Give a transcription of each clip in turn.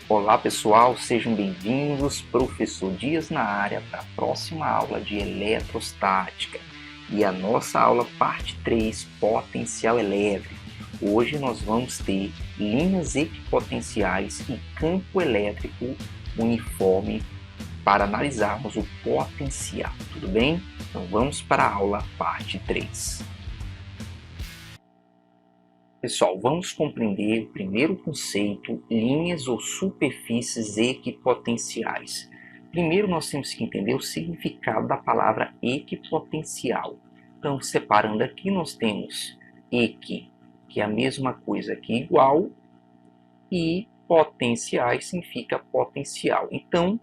Olá pessoal, sejam bem-vindos, professor Dias na área para a próxima aula de eletrostática e a nossa aula parte 3, potencial elétrico. Hoje nós vamos ter linhas equipotenciais e campo elétrico uniforme para analisarmos o potencial, tudo bem? Então vamos para a aula parte 3. Pessoal, vamos compreender o primeiro conceito, linhas ou superfícies equipotenciais. Primeiro nós temos que entender o significado da palavra equipotencial. Então, separando aqui, nós temos equi, que é a mesma coisa que igual, e potenciais significa potencial. Então,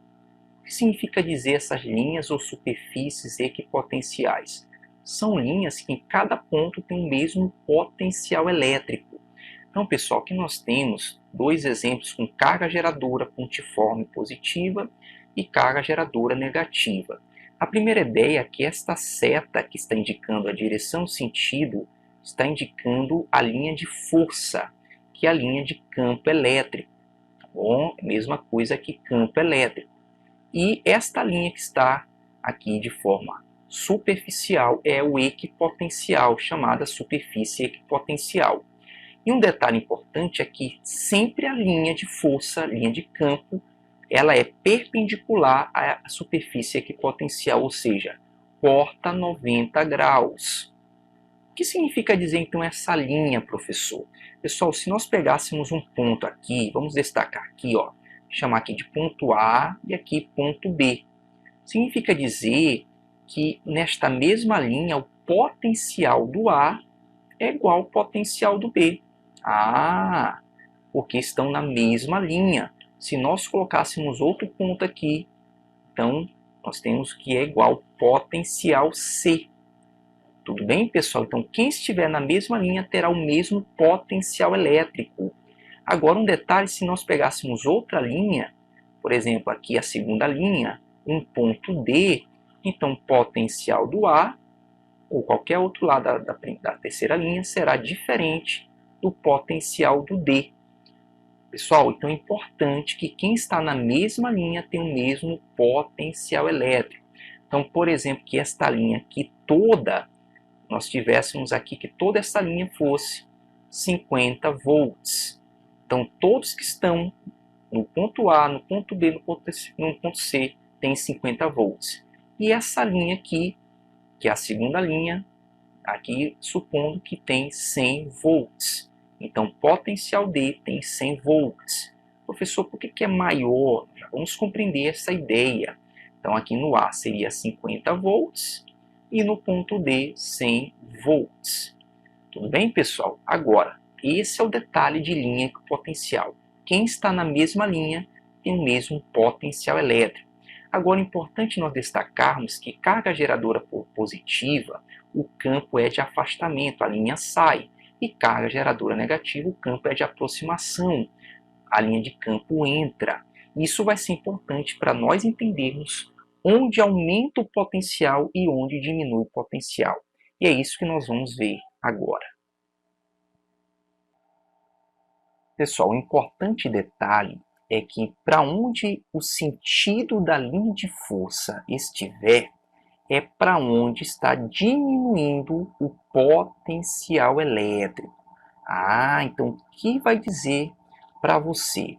o que significa dizer essas linhas ou superfícies equipotenciais? São linhas que em cada ponto tem o mesmo potencial elétrico. Então, pessoal, aqui nós temos dois exemplos com carga geradora pontiforme positiva e carga geradora negativa. A primeira ideia é que esta seta que está indicando a direção sentido está indicando a linha de força, que é a linha de campo elétrico. Tá bom? Mesma coisa que campo elétrico. E esta linha que está aqui de forma superficial é o equipotencial, chamada superfície equipotencial. E um detalhe importante é que sempre a linha de força, linha de campo, ela é perpendicular à superfície equipotencial, ou seja, corta 90 graus. O que significa dizer então essa linha, professor? Pessoal, se nós pegássemos um ponto aqui, vamos destacar aqui, ó, chamar aqui de ponto A e aqui ponto B. Significa dizer que nesta mesma linha o potencial do A é igual ao potencial do B. Porque estão na mesma linha. Se nós colocássemos outro ponto aqui, então nós temos que é igual ao potencial C. Tudo bem, pessoal? Então quem estiver na mesma linha terá o mesmo potencial elétrico. Agora um detalhe, se nós pegássemos outra linha, por exemplo, aqui a segunda linha, um ponto D, então o potencial do A, ou qualquer outro lado da terceira linha, será diferente do potencial do D. Pessoal, então é importante que quem está na mesma linha tenha o mesmo potencial elétrico. Então, por exemplo, que esta linha aqui toda, nós tivéssemos aqui que toda essa linha fosse 50 volts. Então, todos que estão no ponto A, no ponto B, no ponto C, tem 50 volts. E essa linha aqui, que é a segunda linha, aqui supondo que tem 100 volts. Então, potencial D tem 100 volts. Professor, por que é maior? Já vamos compreender essa ideia. Então, aqui no A seria 50 volts e no ponto D 100 volts. Tudo bem, pessoal? Agora, esse é o detalhe de linha equipotencial. Quem está na mesma linha tem o mesmo potencial elétrico. Agora, é importante nós destacarmos que carga geradora positiva, o campo é de afastamento, a linha sai. E carga geradora negativa, o campo é de aproximação, a linha de campo entra. Isso vai ser importante para nós entendermos onde aumenta o potencial e onde diminui o potencial. E é isso que nós vamos ver agora. Pessoal, um importante detalhe é que para onde o sentido da linha de força estiver, é para onde está diminuindo o potencial elétrico. Então o que vai dizer para você?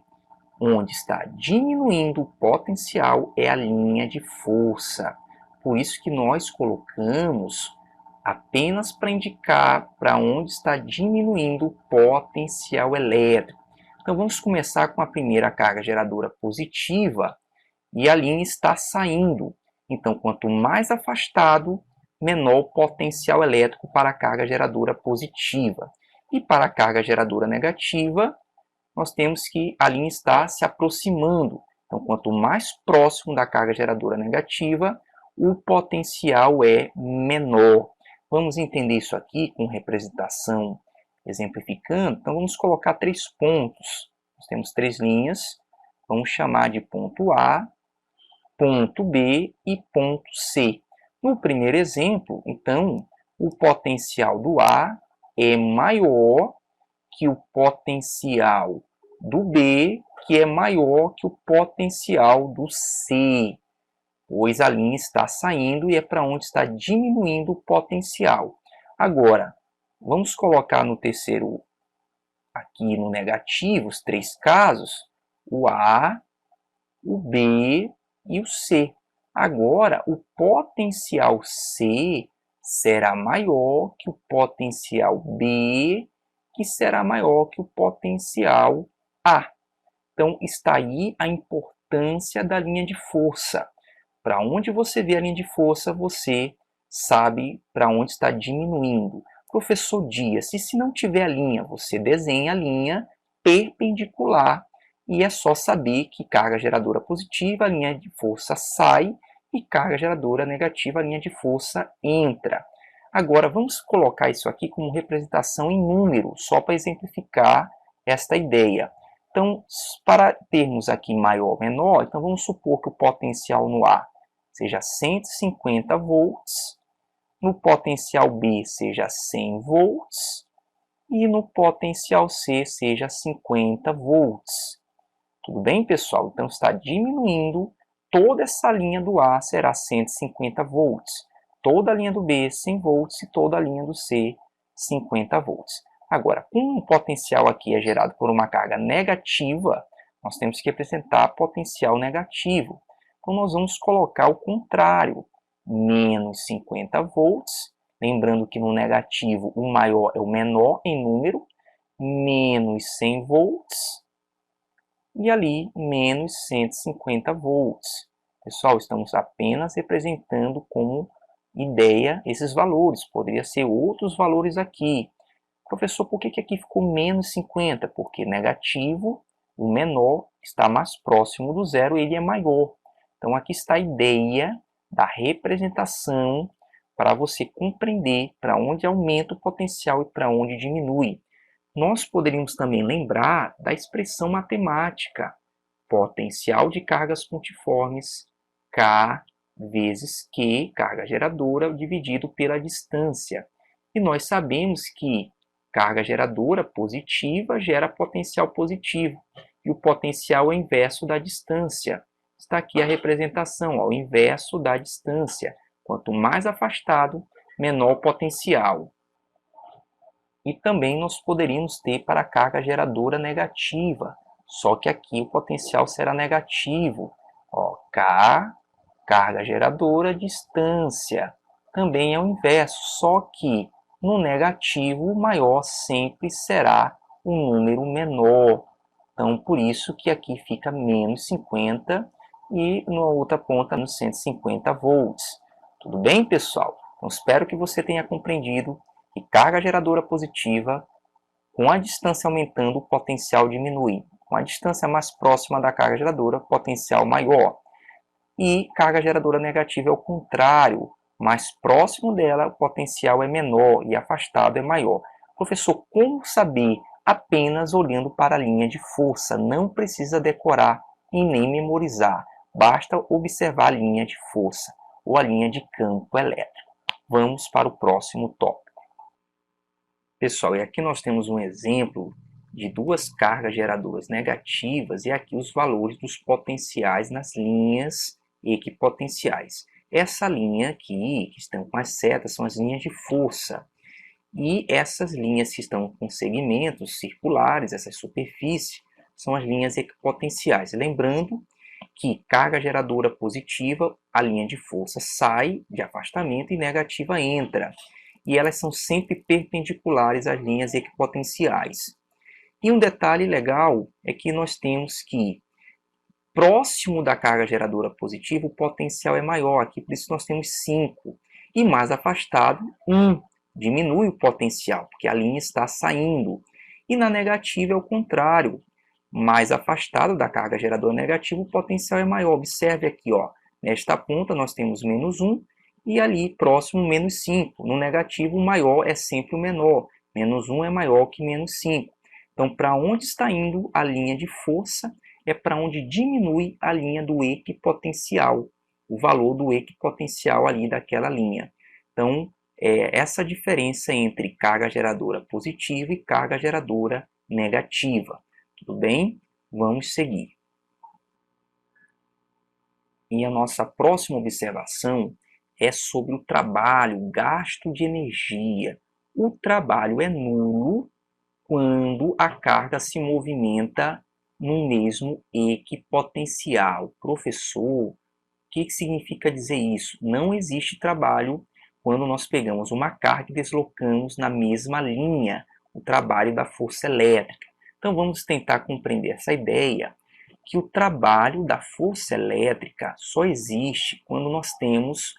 Onde está diminuindo o potencial é a linha de força. Por isso que nós colocamos apenas para indicar para onde está diminuindo o potencial elétrico. Então vamos começar com a primeira carga geradora positiva e a linha está saindo. Então quanto mais afastado, menor o potencial elétrico para a carga geradora positiva. E para a carga geradora negativa, nós temos que a linha está se aproximando. Então quanto mais próximo da carga geradora negativa, o potencial é menor. Vamos entender isso aqui com representação exemplificando. Então vamos colocar 3 pontos. Nós temos 3 linhas. Vamos chamar de ponto A, ponto B e ponto C. No primeiro exemplo, então, o potencial do A é maior que o potencial do B, que é maior que o potencial do C, pois a linha está saindo e é para onde está diminuindo o potencial. Agora, vamos colocar no terceiro, aqui no negativo, os três casos, o A, o B e o C. Agora, o potencial C será maior que o potencial B, que será maior que o potencial A. Então, está aí a importância da linha de força. Para onde você vê a linha de força, você sabe para onde está diminuindo. Professor Dias, e se não tiver a linha, você desenha a linha perpendicular e é só saber que carga geradora positiva, a linha de força sai, e carga geradora negativa, a linha de força entra. Agora, vamos colocar isso aqui como representação em número, só para exemplificar esta ideia. Então, para termos aqui maior ou menor, então vamos supor que o potencial no A seja 150 volts, no potencial B seja 100 volts e no potencial C seja 50 volts. Tudo bem, pessoal? Então está diminuindo, toda essa linha do A será 150 volts, toda a linha do B 100 volts e toda a linha do C 50 volts. Agora, como o potencial aqui é gerado por uma carga negativa, nós temos que representar potencial negativo. Então nós vamos colocar o contrário, menos 50 volts, lembrando que no negativo o maior é o menor em número, menos 100 volts, e ali menos 150 volts. Pessoal, estamos apenas representando como ideia esses valores, poderia ser outros valores aqui. Professor, por que aqui ficou menos 50? Porque negativo, o menor, está mais próximo do zero, ele é maior. Então aqui está a ideia da representação para você compreender para onde aumenta o potencial e para onde diminui. Nós poderíamos também lembrar da expressão matemática, potencial de cargas pontiformes, K vezes Q, carga geradora, dividido pela distância. E nós sabemos que carga geradora positiva gera potencial positivo, e o potencial é o inverso da distância. Está aqui a representação, ó, o inverso da distância. Quanto mais afastado, menor o potencial. E também nós poderíamos ter para a carga geradora negativa, só que aqui o potencial será negativo. Ó, K, carga geradora, distância. Também é o inverso, só que no negativo o maior sempre será um número menor. Então, por isso que aqui fica menos 50 e na outra ponta nos 150 volts. Tudo bem, pessoal? Então, espero que você tenha compreendido que carga geradora positiva, com a distância aumentando, o potencial diminui. Com a distância mais próxima da carga geradora, potencial maior. E carga geradora negativa é o contrário. Mais próximo dela, o potencial é menor e afastado é maior. Professor, como saber? Apenas olhando para a linha de força. Não precisa decorar e nem memorizar. Basta observar a linha de força ou a linha de campo elétrico. Vamos para o próximo tópico. Pessoal, e aqui nós temos um exemplo de duas cargas geradoras negativas e aqui os valores dos potenciais nas linhas equipotenciais. Essa linha aqui, que estão com as setas, são as linhas de força. E essas linhas que estão com segmentos circulares, essa superfície, são as linhas equipotenciais. Lembrando que carga geradora positiva, a linha de força sai de afastamento e negativa entra. E elas são sempre perpendiculares às linhas equipotenciais. E um detalhe legal é que nós temos que, próximo da carga geradora positiva, o potencial é maior, aqui por isso nós temos 5. E mais afastado, 1. Diminui o potencial, porque a linha está saindo. E na negativa é o contrário. Mais afastado da carga geradora negativa, o potencial é maior. Observe aqui, ó, nesta ponta nós temos menos 1, e ali próximo menos 5. No negativo, o maior é sempre o menor. Menos 1 é maior que menos 5. Então, para onde está indo a linha de força é para onde diminui a linha do equipotencial, o valor do equipotencial ali daquela linha. Então, essa diferença entre carga geradora positiva e carga geradora negativa. Tudo bem? Vamos seguir. E a nossa próxima observação é sobre o trabalho, o gasto de energia. O trabalho é nulo quando a carga se movimenta no mesmo equipotencial. Professor, o que significa dizer isso? Não existe trabalho quando nós pegamos uma carga e deslocamos na mesma linha, o trabalho da força elétrica. Então vamos tentar compreender essa ideia, que o trabalho da força elétrica só existe quando nós temos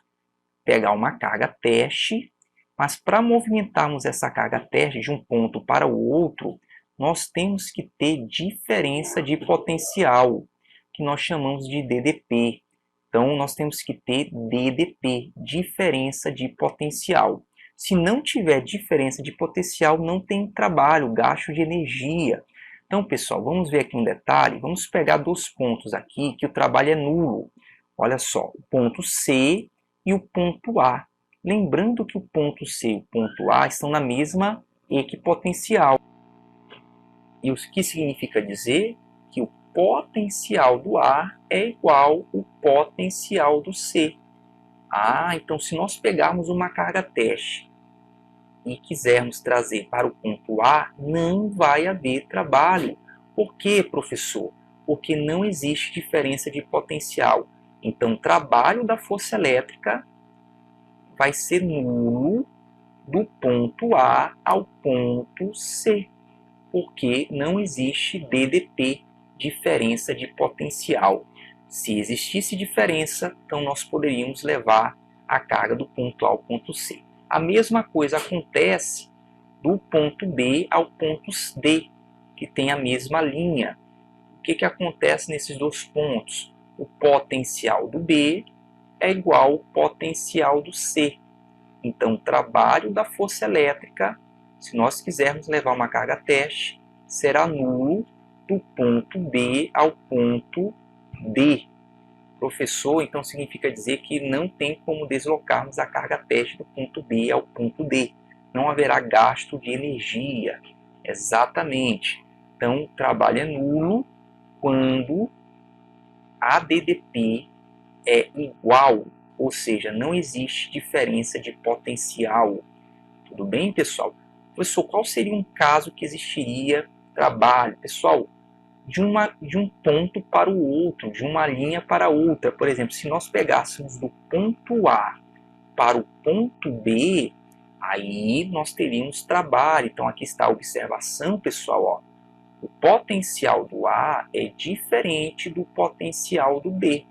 pegar uma carga teste, mas para movimentarmos essa carga teste de um ponto para o outro, nós temos que ter diferença de potencial, que nós chamamos de DDP. Então, nós temos que ter DDP, diferença de potencial. Se não tiver diferença de potencial, não tem trabalho, gasto de energia. Então, pessoal, vamos ver aqui um detalhe. Vamos pegar dois pontos aqui que o trabalho é nulo. Olha só, o ponto C e o ponto A. Lembrando que o ponto C e o ponto A estão na mesma equipotencial. E o que significa dizer? Que o potencial do A é igual ao potencial do C. Então se nós pegarmos uma carga teste e quisermos trazer para o ponto A, não vai haver trabalho. Por quê, professor? Porque não existe diferença de potencial. Então, o trabalho da força elétrica vai ser nulo do ponto A ao ponto C, porque não existe DDP, diferença de potencial. Se existisse diferença, então nós poderíamos levar a carga do ponto A ao ponto C. A mesma coisa acontece do ponto B ao ponto D, que tem a mesma linha. O que acontece nesses dois pontos? O potencial do B é igual ao potencial do C. Então, o trabalho da força elétrica, se nós quisermos levar uma carga teste, será nulo do ponto B ao ponto D. Professor, então significa dizer que não tem como deslocarmos a carga teste do ponto B ao ponto D. Não haverá gasto de energia. Exatamente. Então, o trabalho é nulo quando a DDP é igual, ou seja, não existe diferença de potencial. Tudo bem, pessoal? Professor, qual seria um caso que existiria trabalho? Pessoal, de um ponto para o outro, de uma linha para outra. Por exemplo, se nós pegássemos do ponto A para o ponto B, aí nós teríamos trabalho. Então, aqui está a observação, pessoal. Ó. O potencial do A é diferente do potencial do B.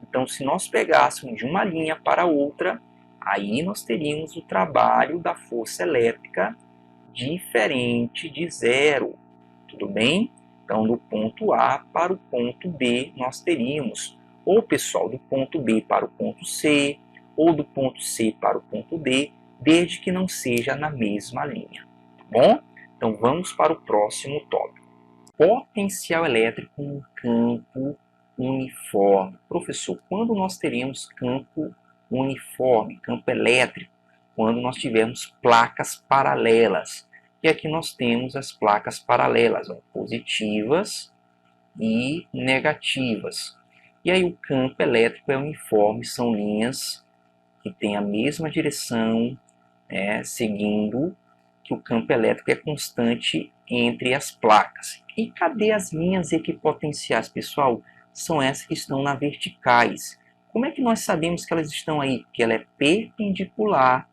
Então, se nós pegássemos de uma linha para outra, aí nós teríamos o trabalho da força elétrica diferente de zero. Tudo bem? Então, do ponto A para o ponto B, nós teríamos, ou pessoal, do ponto B para o ponto C, ou do ponto C para o ponto D, desde que não seja na mesma linha. Tá bom? Então, vamos para o próximo tópico. Potencial elétrico no campo uniforme. Professor, quando nós teremos campo uniforme, campo elétrico? Quando nós tivermos placas paralelas. E aqui nós temos as placas paralelas, ó, positivas e negativas. E aí o campo elétrico é uniforme, são linhas que têm a mesma direção, seguindo que o campo elétrico é constante entre as placas. E cadê as linhas equipotenciais, pessoal? São essas que estão na verticais. Como é que nós sabemos que elas estão aí? Porque ela é perpendicular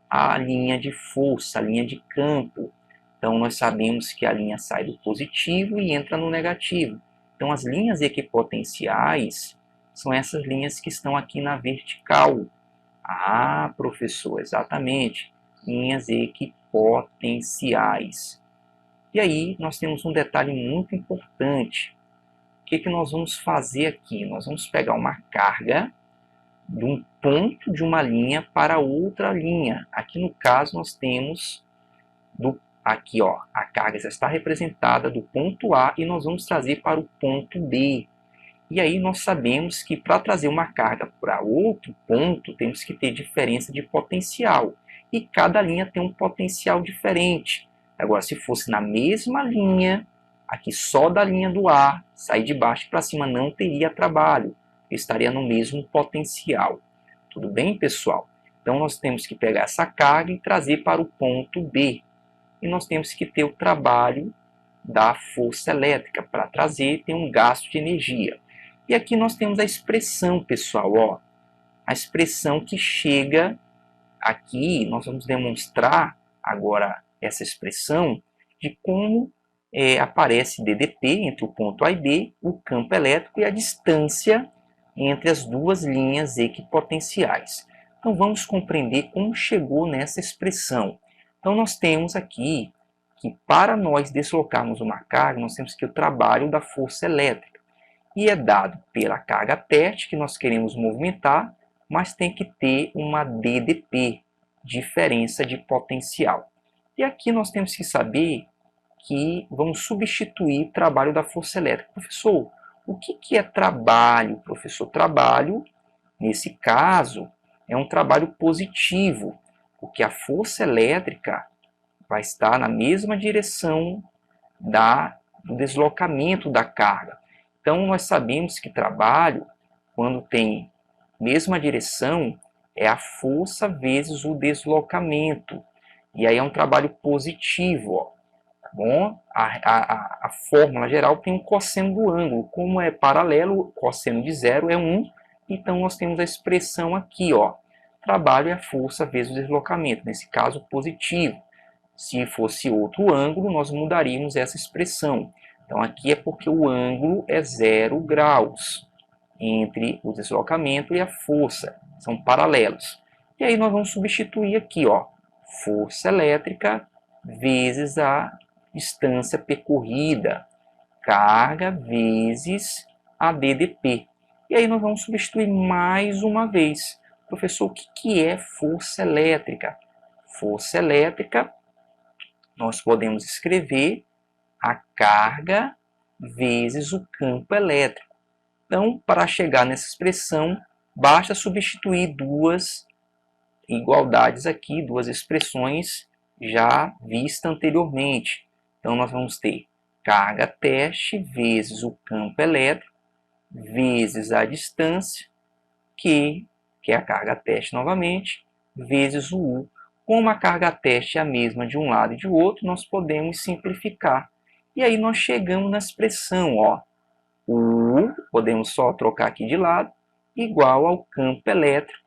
à linha de força, a linha de campo. Então, nós sabemos que a linha sai do positivo e entra no negativo. Então, as linhas equipotenciais são essas linhas que estão aqui na vertical. Professor, exatamente. Linhas equipotenciais. E aí, nós temos um detalhe muito importante. O que nós vamos fazer aqui? Nós vamos pegar uma carga de um ponto de uma linha para outra linha. Aqui no caso nós temos aqui ó, a carga já está representada do ponto A e nós vamos trazer para o ponto B. E aí nós sabemos que para trazer uma carga para outro ponto temos que ter diferença de potencial. E cada linha tem um potencial diferente. Agora, se fosse na mesma linha, Aqui só da linha do A, sair de baixo para cima não teria trabalho, estaria no mesmo potencial. Tudo bem, pessoal? Então nós temos que pegar essa carga e trazer para o ponto B. E nós temos que ter o trabalho da força elétrica. Para trazer, tem um gasto de energia. E aqui nós temos a expressão, pessoal, ó. A expressão que chega aqui, nós vamos demonstrar agora essa expressão de como aparece DDP entre o ponto A e B, o campo elétrico e a distância entre as duas linhas equipotenciais. Então vamos compreender como chegou nessa expressão. Então nós temos aqui que para nós deslocarmos uma carga, nós temos que o trabalho da força elétrica. E é dado pela carga teste que nós queremos movimentar, mas tem que ter uma DDP, diferença de potencial. E aqui nós temos que saber que vamos substituir o trabalho da força elétrica. Professor, o que é trabalho, professor? Trabalho, nesse caso, é um trabalho positivo, porque a força elétrica vai estar na mesma direção do deslocamento da carga. Então, nós sabemos que trabalho, quando tem mesma direção, é a força vezes o deslocamento. E aí é um trabalho positivo, ó. Tá bom? A fórmula geral tem um cosseno do ângulo. Como é paralelo, o cosseno de zero é 1. Então, nós temos a expressão aqui, ó. Trabalho é a força vezes o deslocamento. Nesse caso, positivo. Se fosse outro ângulo, nós mudaríamos essa expressão. Então, aqui é porque o ângulo é 0 graus entre o deslocamento e a força. São paralelos. E aí nós vamos substituir aqui, ó, força elétrica vezes a distância percorrida, carga vezes a DDP. E aí nós vamos substituir mais uma vez. Professor, o que é força elétrica? Força elétrica, nós podemos escrever a carga vezes o campo elétrico. Então, para chegar nessa expressão, basta substituir duas igualdades aqui, duas expressões já vistas anteriormente. Então, nós vamos ter carga teste vezes o campo elétrico, vezes a distância, que é a carga teste novamente, vezes o U. Como a carga teste é a mesma de um lado e de outro, nós podemos simplificar. E aí nós chegamos na expressão, ó, U, podemos só trocar aqui de lado, igual ao campo elétrico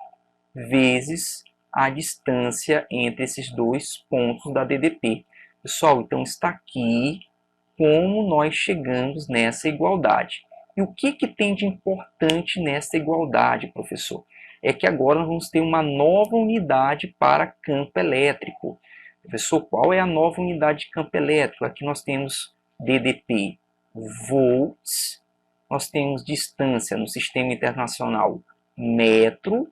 vezes a distância entre esses dois pontos da DDP. Pessoal, então está aqui como nós chegamos nessa igualdade. E o que tem de importante nessa igualdade, professor? É que agora nós vamos ter uma nova unidade para campo elétrico. Professor, qual é a nova unidade de campo elétrico? Aqui nós temos DDP, volts, nós temos distância no sistema internacional, metro.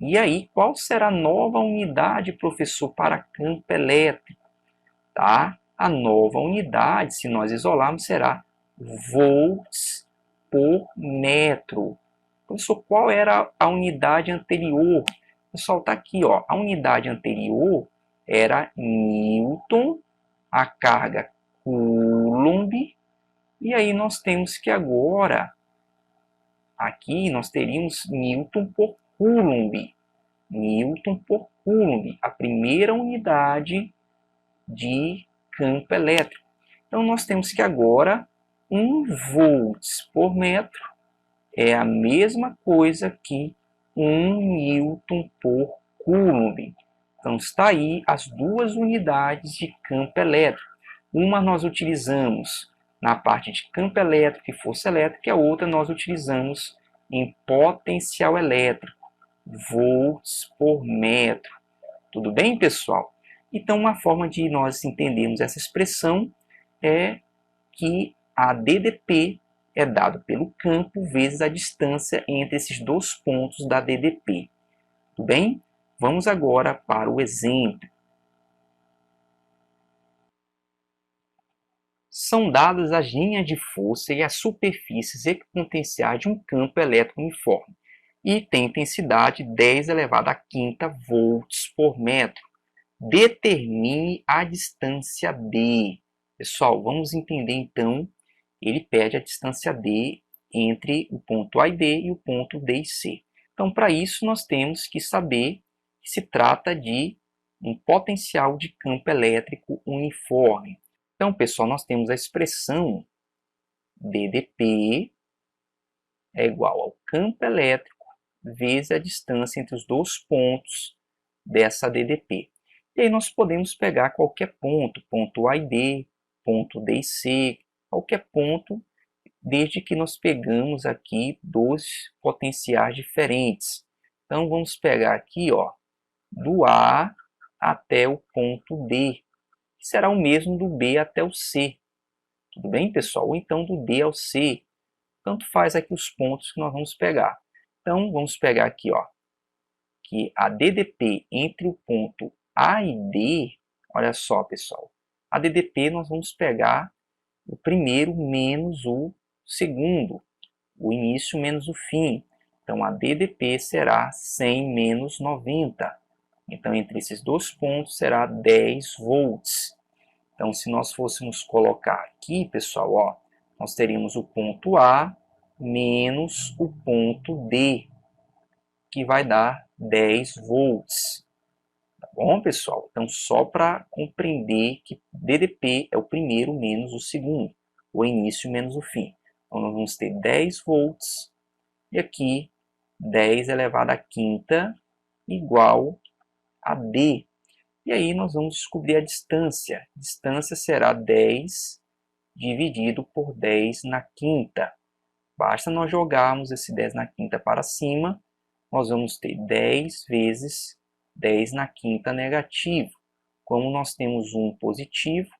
E aí, qual será a nova unidade, professor, para campo elétrico? Tá? A nova unidade, se nós isolarmos, será volts por metro. Professor, qual era a unidade anterior? Pessoal, está aqui, ó. A unidade anterior era Newton, a carga Coulomb. E aí nós temos que agora, aqui nós teríamos Newton por Coulomb. Newton por Coulomb, a primeira unidade de campo elétrico. Então nós temos que agora 1 volts por metro é a mesma coisa que 1 Newton por Coulomb. Então está aí as duas unidades de campo elétrico. Uma nós utilizamos na parte de campo elétrico e força elétrica, e a outra nós utilizamos em potencial elétrico, volts por metro. Tudo bem, pessoal? Então, uma forma de nós entendermos essa expressão é que a DDP é dado pelo campo vezes a distância entre esses dois pontos da DDP. Tudo bem? Vamos agora para o exemplo. São dadas as linhas de força e as superfícies equipotenciais de um campo elétrico uniforme e tem intensidade 10 elevado a quinta volts por metro. Determine a distância D. Pessoal, vamos entender então, ele pede a distância D entre o ponto A e D e o ponto D e C. Então, para isso, nós temos que saber que se trata de um potencial de campo elétrico uniforme. Então, pessoal, nós temos a expressão DDP é igual ao campo elétrico vezes a distância entre os dois pontos dessa DDP. E aí nós podemos pegar qualquer ponto, ponto A e D, ponto D e C, qualquer ponto, desde que nós pegamos aqui dois potenciais diferentes. Então vamos pegar aqui, ó, do A até o ponto D, que será o mesmo do B até o C. Tudo bem, pessoal? Ou então do D ao C. Tanto faz aqui os pontos que nós vamos pegar. Então vamos pegar aqui, ó, que a DDP entre o ponto A e D, olha só, pessoal, a DDP nós vamos pegar o primeiro menos o segundo, o início menos o fim. Então, a DDP será 100 menos 90. Então, entre esses dois pontos será 10 volts. Então, se nós fôssemos colocar aqui, pessoal, ó, nós teríamos o ponto A menos o ponto D, que vai dar 10 volts. Tá bom, pessoal? Então, só para compreender que DDP é o primeiro menos o segundo, o início menos o fim. Então, nós vamos ter 10 volts e aqui 10 elevado à quinta igual a D. E aí nós vamos descobrir a distância. A distância será 10 dividido por 10 na quinta. Basta nós jogarmos esse 10 na quinta para cima, nós vamos ter 10 vezes 10 na quinta negativo. Como nós temos um positivo,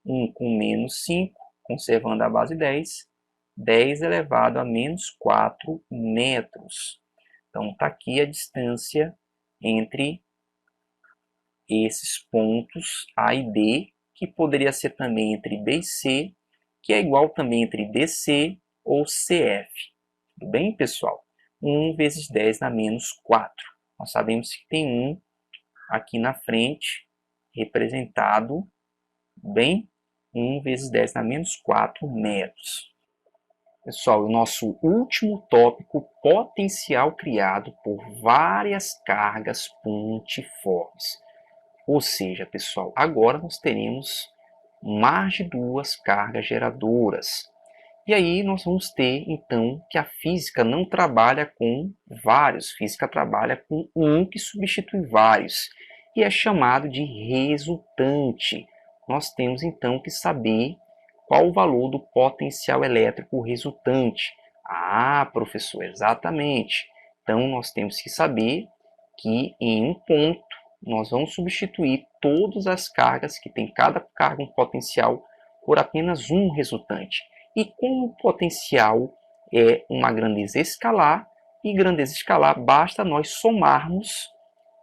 1 com menos 5, conservando a base 10, 10 elevado a menos 4 metros. Então, está aqui a distância entre esses pontos A e D, que poderia ser também entre B e C, que é igual também entre DC ou CF. Tudo bem, pessoal? 1 vezes 10 na menos 4. Nós sabemos que tem 1 aqui na frente, representado, bem, 1 vezes 10 na menos 4 metros. Pessoal, o nosso último tópico, potencial criado por várias cargas pontiformes. Ou seja, pessoal, agora nós teremos mais de duas cargas geradoras. E aí nós vamos ter, então, que a física não trabalha com vários, física trabalha com um que substitui vários, e é chamado de resultante. Nós temos, então, que saber qual o valor do potencial elétrico resultante. Ah, professor, exatamente. Então, nós temos que saber que em um ponto nós vamos substituir todas as cargas que tem cada carga um potencial por apenas um resultante. E como o potencial é uma grandeza escalar, e grandeza escalar basta nós somarmos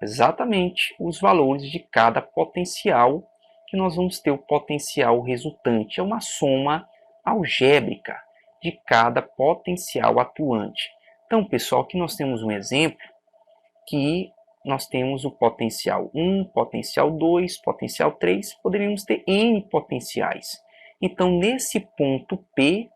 exatamente os valores de cada potencial, que nós vamos ter o potencial resultante. É uma soma algébrica de cada potencial atuante. Então, pessoal, aqui nós temos um exemplo que nós temos o potencial 1, potencial 2, potencial 3, poderíamos ter N potenciais. Então, nesse ponto P,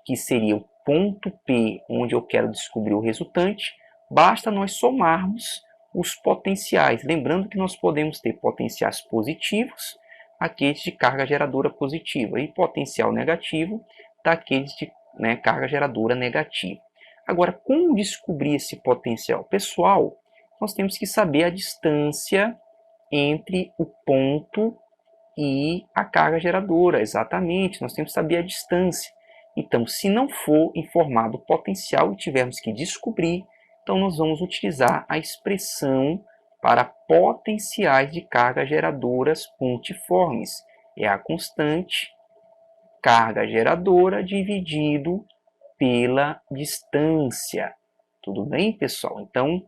que seria o ponto P onde eu quero descobrir o resultante, basta nós somarmos os potenciais. Lembrando que nós podemos ter potenciais positivos, aqueles de carga geradora positiva, e potencial negativo, daqueles de carga geradora negativa. Agora, como descobrir esse potencial? Pessoal, nós temos que saber a distância entre o ponto e a carga geradora, exatamente, nós temos que saber a distância. Então, se não for informado o potencial e tivermos que descobrir, então nós vamos utilizar a expressão para potenciais de cargas geradoras pontiformes. É a constante carga geradora dividido pela distância. Tudo bem, pessoal? Então,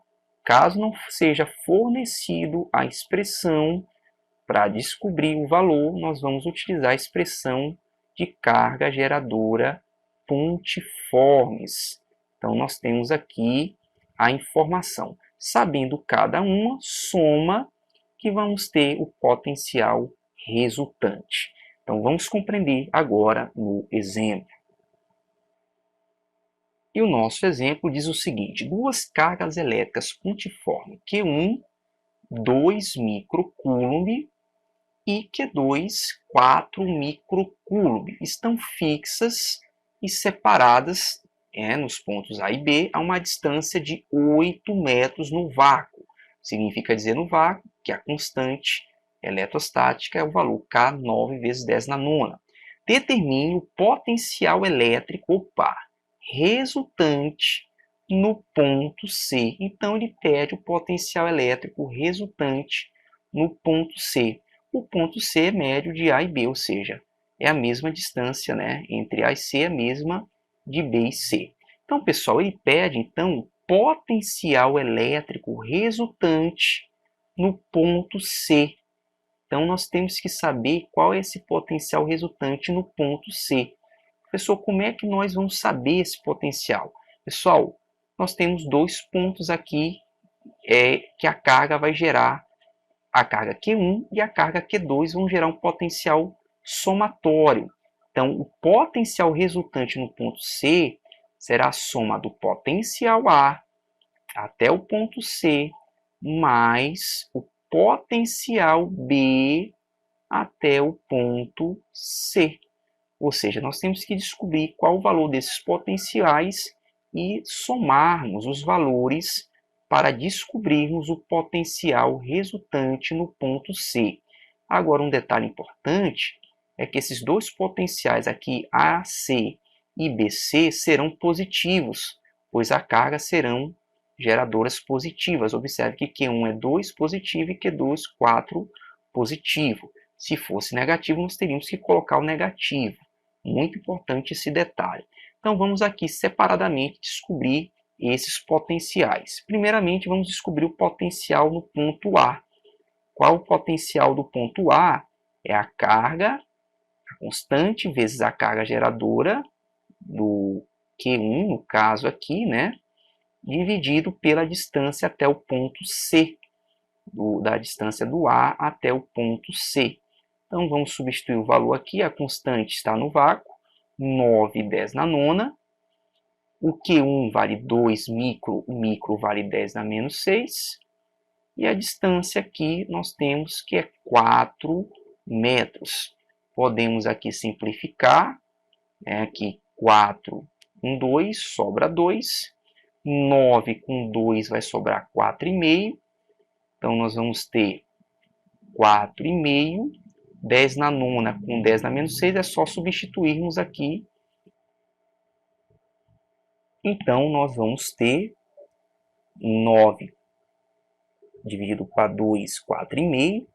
caso não seja fornecido a expressão para descobrir o valor, nós vamos utilizar a expressão de carga geradora pontiformes. Então, nós temos aqui a informação. Sabendo cada uma, soma que vamos ter o potencial resultante. Então vamos compreender agora no exemplo. E o nosso exemplo diz o seguinte: duas cargas elétricas pontiforme Q1, 2 microcoulomb, e Q2, 4 microcoulomb, estão fixas e separadas nos pontos A e B a uma distância de 8 metros no vácuo. Significa dizer no vácuo que a constante eletrostática é o valor K 9 vezes 10 na nona. Determine o potencial elétrico resultante no ponto C. Então, ele pede o potencial elétrico resultante no ponto C. O ponto C é médio de A e B, ou seja, é a mesma distância, entre A e C, é a mesma de B e C. Então, pessoal, ele pede, então, o potencial elétrico resultante no ponto C. Então, nós temos que saber qual é esse potencial resultante no ponto C. Professor, como é que nós vamos saber esse potencial? Pessoal, nós temos dois pontos aqui que a carga vai gerar. A carga Q1 e a carga Q2 vão gerar um potencial somatório. Então, o potencial resultante no ponto C será a soma do potencial A até o ponto C mais o potencial B até o ponto C. Ou seja, nós temos que descobrir qual o valor desses potenciais e somarmos os valores para descobrirmos o potencial resultante no ponto C. Agora, um detalhe importante é que esses dois potenciais aqui, AC e BC, serão positivos, pois a carga serão geradoras positivas. Observe que Q1 é 2 positivo e Q2 4 positivo. Se fosse negativo, nós teríamos que colocar o negativo. Muito importante esse detalhe. Então, vamos aqui separadamente descobrir esses potenciais. Primeiramente, vamos descobrir o potencial no ponto A. Qual o potencial do ponto A? É a carga, a constante, vezes a carga geradora do Q1, no caso aqui, dividido pela distância até o ponto C, da distância do A até o ponto C. Então, vamos substituir o valor aqui, a constante está no vácuo, 9 e 10 na nona. O Q1 vale 2 micro, o micro vale 10 na menos 6. E a distância aqui nós temos que é 4 metros. Podemos aqui simplificar, aqui 4 com 2, sobra 2. 9 com 2 vai sobrar 4,5. Então, nós vamos ter 4,5. 10 na nona com 10 na menos 6 é só substituirmos aqui. Então, nós vamos ter 9 dividido para 2, 4,5.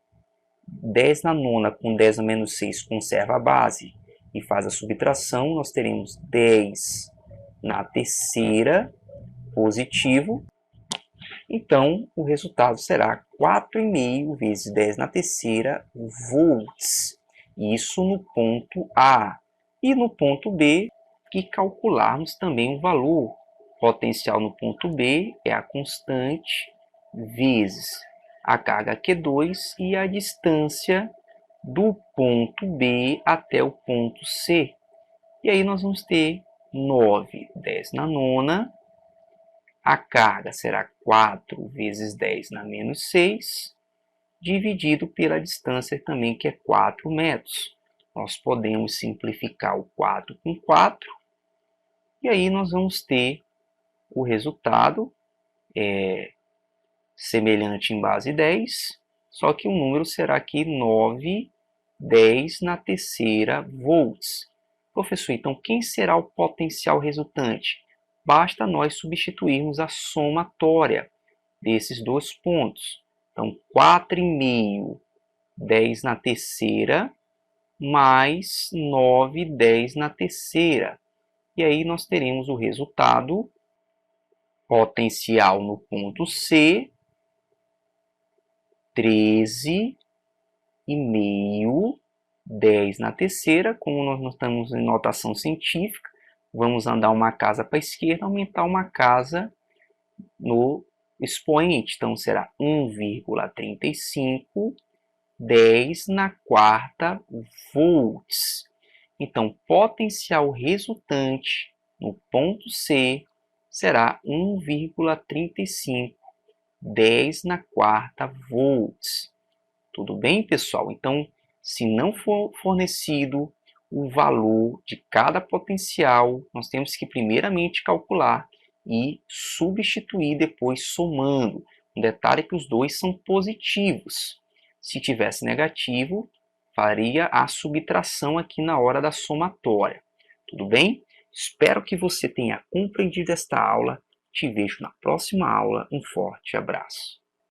10 na nona com 10 na menos 6 conserva a base e faz a subtração. Nós teremos 10 na terceira, positivo. Então, o resultado será 4,5 vezes 10 na terceira volts. Isso no ponto A. E no ponto B, que calcularmos também o valor. Potencial no ponto B é a constante vezes a carga Q2 e a distância do ponto B até o ponto C. E aí nós vamos ter 9, 10 na nona. A carga será 4 vezes 10 na menos 6, dividido pela distância também, que é 4 metros. Nós podemos simplificar o 4 com 4, e aí nós vamos ter o resultado semelhante em base 10, só que o número será aqui 9, 10 na terceira volts. Professor, então quem será o potencial resultante? Basta nós substituirmos a somatória desses dois pontos. Então, 4,5, 10 na terceira, mais 9, 10 na terceira. E aí nós teremos o resultado potencial no ponto C, 13,5, 10 na terceira. Como nós não estamos em notação científica, vamos andar uma casa para a esquerda, aumentar uma casa no expoente. Então, será 1,35 10 na quarta volts. Então, potencial resultante no ponto C será 1,35, 10 na quarta volts. Tudo bem, pessoal? Então, se não for fornecido o valor de cada potencial, nós temos que primeiramente calcular e substituir depois somando. Um detalhe é que os dois são positivos. Se tivesse negativo, faria a subtração aqui na hora da somatória. Tudo bem? Espero que você tenha compreendido esta aula. Te vejo na próxima aula. Um forte abraço.